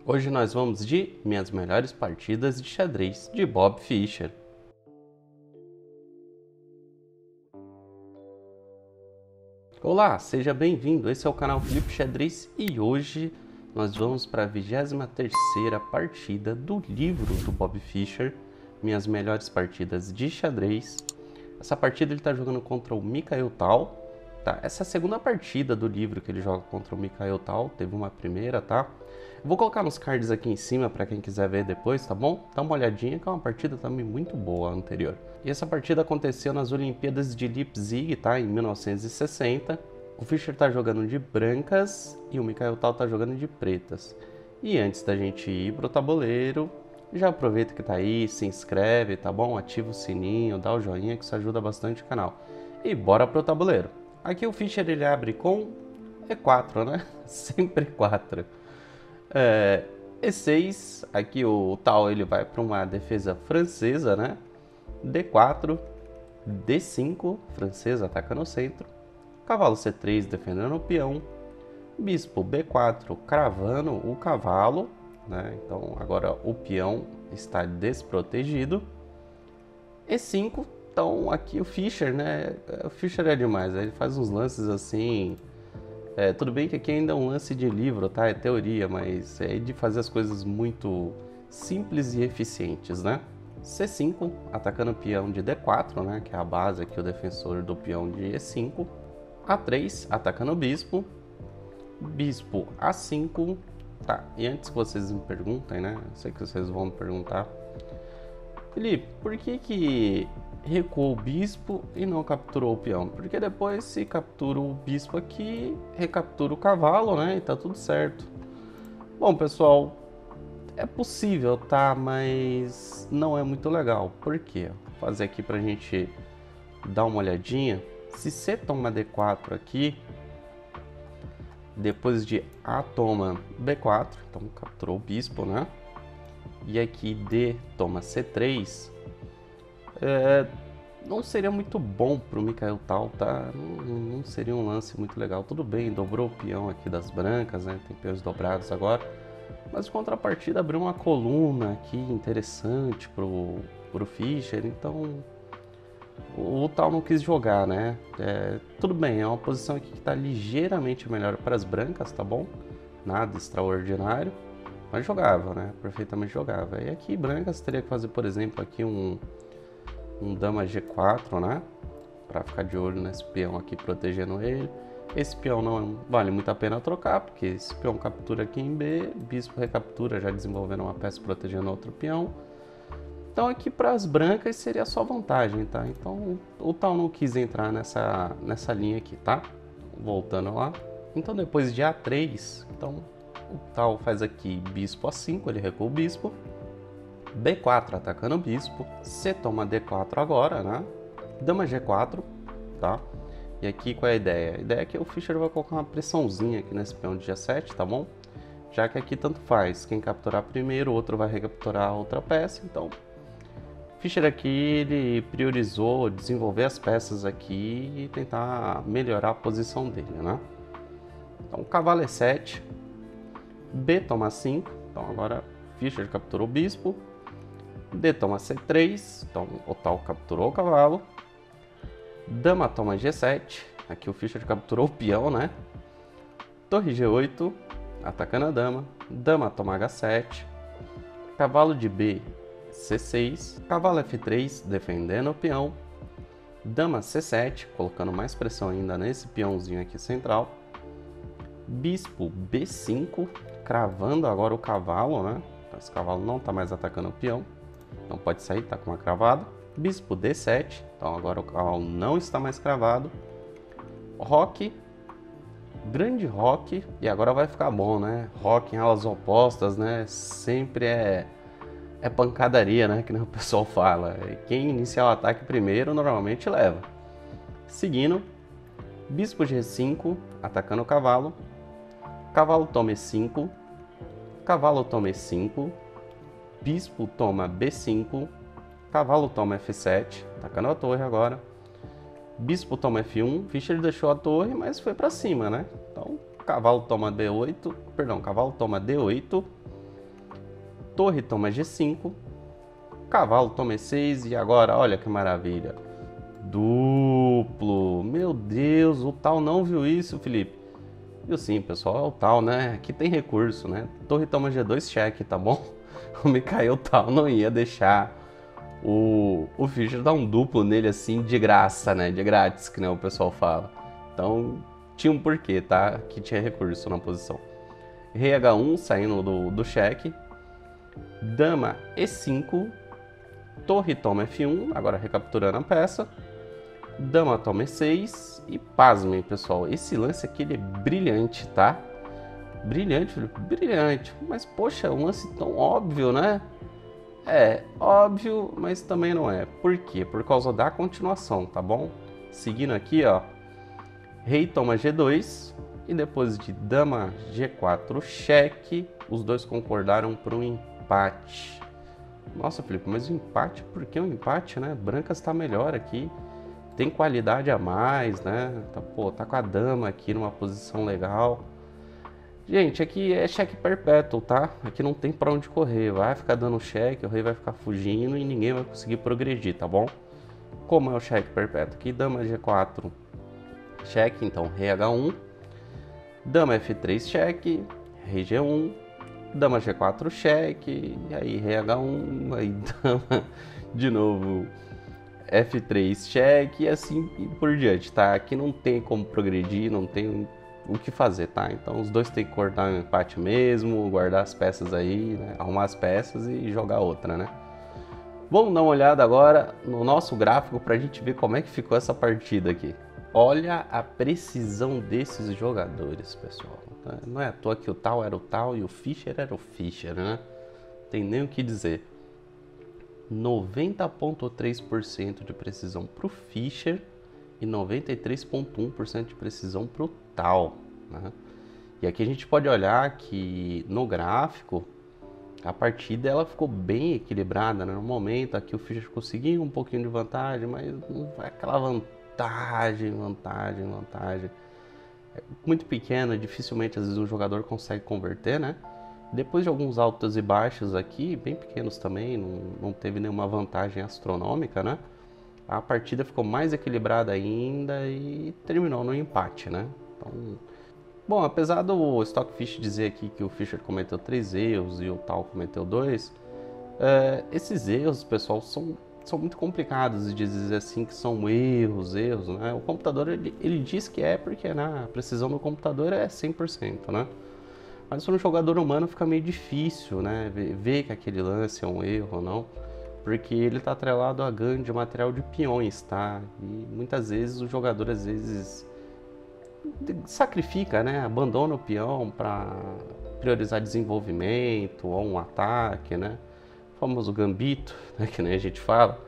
Hoje nós vamos de minhas melhores partidas de xadrez de Bob Fischer. Olá, seja bem-vindo, esse é o canal Felipe Xadrez e hoje nós vamos para a 23ª partida do livro do Bob Fischer, minhas melhores partidas de xadrez. Essa partida ele está jogando contra o Mikhail Tal, tá? Essa é a segunda partida do livro que ele joga contra o Mikhail Tal, teve uma primeira, tá? Eu vou colocar nos cards aqui em cima para quem quiser ver depois, tá bom? Dá uma olhadinha que é uma partida também muito boa a anterior. E essa partida aconteceu nas Olimpíadas de Leipzig, tá? Em 1960. O Fischer tá jogando de brancas e o Mikhail Tal tá jogando de pretas. E antes da gente ir pro tabuleiro, já aproveita que tá aí, se inscreve, tá bom? Ativa o sininho, dá o joinha que isso ajuda bastante o canal. E bora pro tabuleiro. Aqui o Fischer ele abre com E4, né? Sempre E4. E6, aqui o Tal ele vai para uma defesa francesa, né? D4, D5, francesa ataca no centro, cavalo C3 defendendo o peão, bispo B4 cravando o cavalo, né? Então agora o peão está desprotegido. E5, então aqui o Fischer, né? O Fischer é demais, ele faz uns lances assim. Tudo bem que aqui ainda é um lance de livro, tá? É teoria, mas é de fazer as coisas muito simples e eficientes, né? C5, atacando o peão de D4, né? Que é a base aqui, o defensor do peão de E5. A3, atacando o bispo. Bispo A5. Tá, e antes que vocês me perguntem, né? Eu sei que vocês vão me perguntar. Felipe, por que recuou o bispo e não capturou o peão? Porque depois se captura o bispo aqui, recaptura o cavalo, né? E tá tudo certo. Bom, pessoal, é possível, tá? Mas não é muito legal. Por quê? Vou fazer aqui pra gente dar uma olhadinha. Se C toma D4 aqui, depois de A toma B4, então capturou o bispo, né? E aqui D toma C3, não seria muito bom para o Mikhail Tal, tá? Não seria um lance muito legal. Tudo bem, dobrou o peão aqui das brancas, né? Tem peões dobrados agora. Mas em contrapartida abriu uma coluna aqui interessante pro Fischer, então o Tal não quis jogar, né? Tudo bem, é uma posição aqui que está ligeiramente melhor para as brancas, tá bom? Nada extraordinário. Mas jogava, né? Perfeitamente jogava. E aqui brancas teria que fazer, por exemplo, aqui um dama G4, né? Para ficar de olho nesse peão aqui, protegendo ele. Esse peão não vale muito a pena trocar, porque esse peão captura aqui em B, bispo recaptura, já desenvolvendo uma peça protegendo outro peão. Então aqui para as brancas seria só vantagem, tá? Então o Tal não quis entrar nessa linha aqui, tá? Voltando lá. Então depois de A3, então o Tal faz aqui bispo A5, ele recua o bispo. B4 atacando o bispo. C toma D4 agora, né? Dama G4, tá? E aqui qual é a ideia? A ideia é que o Fischer vai colocar uma pressãozinha aqui nesse peão de G7, tá bom? Já que aqui tanto faz, quem capturar primeiro, o outro vai recapturar a outra peça, então Fischer aqui ele priorizou desenvolver as peças aqui e tentar melhorar a posição dele, né? Então cavalo E7, B toma 5, então agora Fischer capturou o bispo. D toma C3, então o Tal capturou o cavalo. Dama toma G7, aqui o Fischer capturou o peão, né? Torre G8, atacando a dama. Dama toma H7. Cavalo de B, C6. Cavalo F3, defendendo o peão. Dama C7, colocando mais pressão ainda nesse peãozinho aqui central. Bispo B5, cravando agora o cavalo, né? Esse cavalo não está mais atacando o peão. Então pode sair, tá com uma cravada. Bispo D7, então agora o cavalo não está mais cravado. Roque, grande roque, e agora vai ficar bom, né? Roque em alas opostas, né? Sempre é pancadaria, né? Que nem o pessoal fala. Quem iniciar o ataque primeiro normalmente leva. Seguindo, bispo G5, atacando o cavalo. Cavalo toma E5, cavalo toma E5. Bispo toma B5, cavalo toma F7, atacando a torre agora. Bispo toma F1, Fischer deixou a torre, mas foi para cima, né? Então, cavalo toma B8, perdão, cavalo toma D8, torre toma G5, cavalo toma E6 e agora, olha que maravilha, duplo. Meu Deus, o tal não viu isso, Felipe. Viu sim, pessoal, é o tal, né? Aqui tem recurso, né? Torre toma G2, cheque, tá bom? O Mikhail tal não ia deixar o Fischer dar um duplo nele assim de graça, né? De grátis, que nem o pessoal fala. Então, tinha um porquê, tá? Que tinha recurso na posição. Rei H1 saindo do cheque. Dama E5. Torre toma F1, agora recapturando a peça. Dama toma E6. E pasmem, pessoal, esse lance aqui ele é brilhante, tá? Brilhante, Felipe, brilhante. Mas, poxa, um lance tão óbvio, né? É, óbvio, mas também não é. Por quê? Por causa da continuação, tá bom? Seguindo aqui, ó. Rei toma G2 e depois de dama G4 cheque, os dois concordaram para um empate. Nossa, Felipe, mas o empate, por que um empate, né? Brancas está melhor aqui, tem qualidade a mais, né? Tá, pô, tá com a dama aqui numa posição legal. Gente, aqui é cheque perpétuo, tá? Aqui não tem pra onde correr, vai ficar dando cheque, o rei vai ficar fugindo e ninguém vai conseguir progredir, tá bom? Como é o cheque perpétuo? Aqui dama G4 cheque, então rei H1, dama F3 cheque, rei G1, dama G4 cheque, e aí rei H1, aí dama de novo F3 cheque e assim por diante, tá? Aqui não tem como progredir, não tem o que fazer, tá? Então os dois tem que cortar um empate mesmo, guardar as peças aí, né? Arrumar as peças e jogar outra, né? Vamos dar uma olhada agora no nosso gráfico pra gente ver como é que ficou essa partida aqui. Olha a precisão desses jogadores, pessoal. Não é à toa que o tal era o tal e o Fischer era o Fischer, né? Tem nem o que dizer. 90,3% de precisão para o Fischer e 93,1% de precisão para o tal, né? E aqui a gente pode olhar que no gráfico a partida ela ficou bem equilibrada, né? No momento aqui o Fischer conseguiu um pouquinho de vantagem, mas não vai aquela vantagem muito pequena, dificilmente às vezes um jogador consegue converter, né? Depois de alguns altos e baixos aqui, bem pequenos também, não teve nenhuma vantagem astronômica, né? A partida ficou mais equilibrada ainda e terminou no empate, né? Então, bom, apesar do Stockfish dizer aqui que o Fischer cometeu 3 erros e o tal cometeu 2, esses erros, pessoal, são muito complicados de dizer assim que são erros, né? O computador, ele diz que é porque a precisão do computador é 100%, né? Mas para um jogador humano fica meio difícil, né? Ver que aquele lance é um erro ou não, porque ele está atrelado a ganho de material de peões, tá? E muitas vezes o jogador, às vezes, sacrifica, né? Abandona o peão para priorizar desenvolvimento ou um ataque, né? O famoso gambito, né? Que nem a gente fala.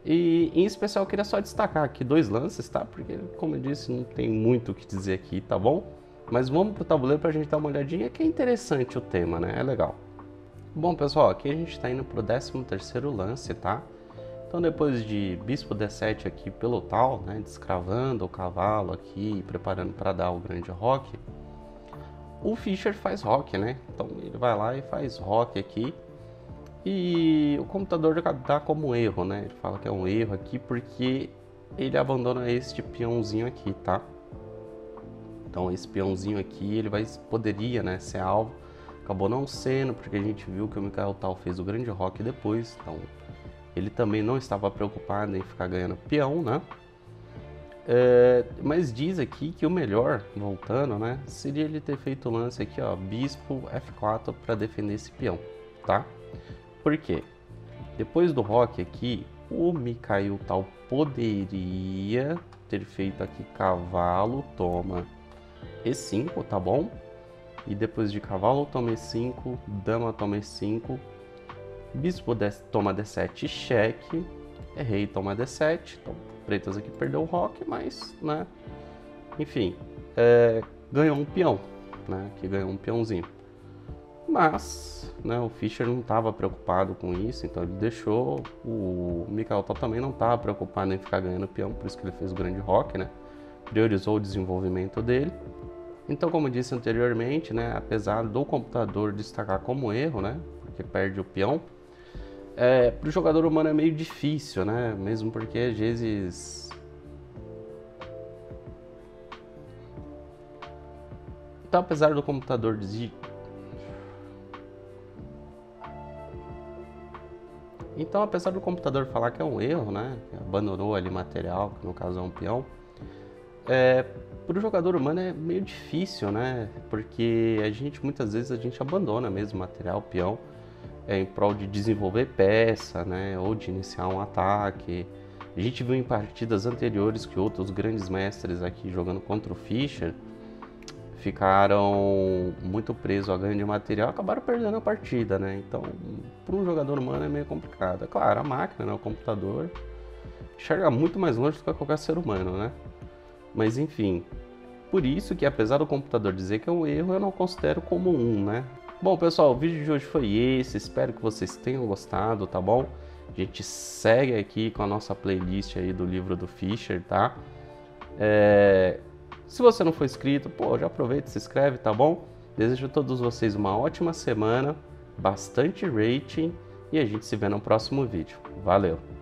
E em especial eu queria só destacar aqui 2 lances, tá? Porque, como eu disse, não tem muito o que dizer aqui, tá bom? Mas vamos pro tabuleiro pra gente dar uma olhadinha, que é interessante o tema, né? É legal. Bom, pessoal, aqui a gente está indo pro 13º lance, tá? Então depois de bispo D7 aqui pelo tal, né? Descravando o cavalo aqui, preparando para dar o grande roque, o Fischer faz roque, né? Então ele vai lá e faz roque aqui. E o computador dá como erro, né? Ele fala que é um erro aqui porque ele abandona este peãozinho aqui, tá? Então esse peãozinho aqui, ele poderia, né, ser alvo. Acabou não sendo, porque a gente viu que o Mikhail Tal fez o grande roque depois. Então ele também não estava preocupado em ficar ganhando peão, né? Mas diz aqui que o melhor, voltando, né, seria ele ter feito o lance aqui, ó, bispo F4 para defender esse peão, tá? Por quê? Depois do roque aqui, o Mikhail Tal poderia ter feito aqui cavalo toma E5, tá bom? E depois de cavalo toma E5, dama toma E5, bispo toma D7 cheque, rei toma D7. Então, pretas aqui perdeu o roque, mas, né? Enfim, ganhou um peão, né? Que ganhou um peãozinho. Mas, né, o Fischer não estava preocupado com isso, então ele deixou. O Mikhail Tal também não estava preocupado em ficar ganhando peão, por isso que ele fez o grande roque, né? Priorizou o desenvolvimento dele. Então, como disse anteriormente, né, apesar do computador destacar como erro, né, porque perde o peão, para o jogador humano é meio difícil, né, mesmo porque às vezes... Então, apesar do computador dizer... Então, apesar do computador falar que é um erro, né, que abandonou ali material, que no caso é um peão, para o jogador humano é meio difícil, né, porque muitas vezes a gente abandona mesmo material, peão, em prol de desenvolver peça, né, ou de iniciar um ataque. A gente viu em partidas anteriores que outros grandes mestres aqui jogando contra o Fischer ficaram muito presos a ganho de material, acabaram perdendo a partida, né? Então, para um jogador humano é meio complicado. É claro, a máquina, né, o computador, enxerga muito mais longe do que qualquer ser humano, né? Mas enfim, por isso que apesar do computador dizer que é um erro, eu não considero como um, né? Bom, pessoal, o vídeo de hoje foi esse, espero que vocês tenham gostado, tá bom? A gente segue aqui com a nossa playlist aí do livro do Fischer, tá? Se você não for inscrito, pô, já aproveita e se inscreve, tá bom? Desejo a todos vocês uma ótima semana, bastante rating e a gente se vê no próximo vídeo. Valeu!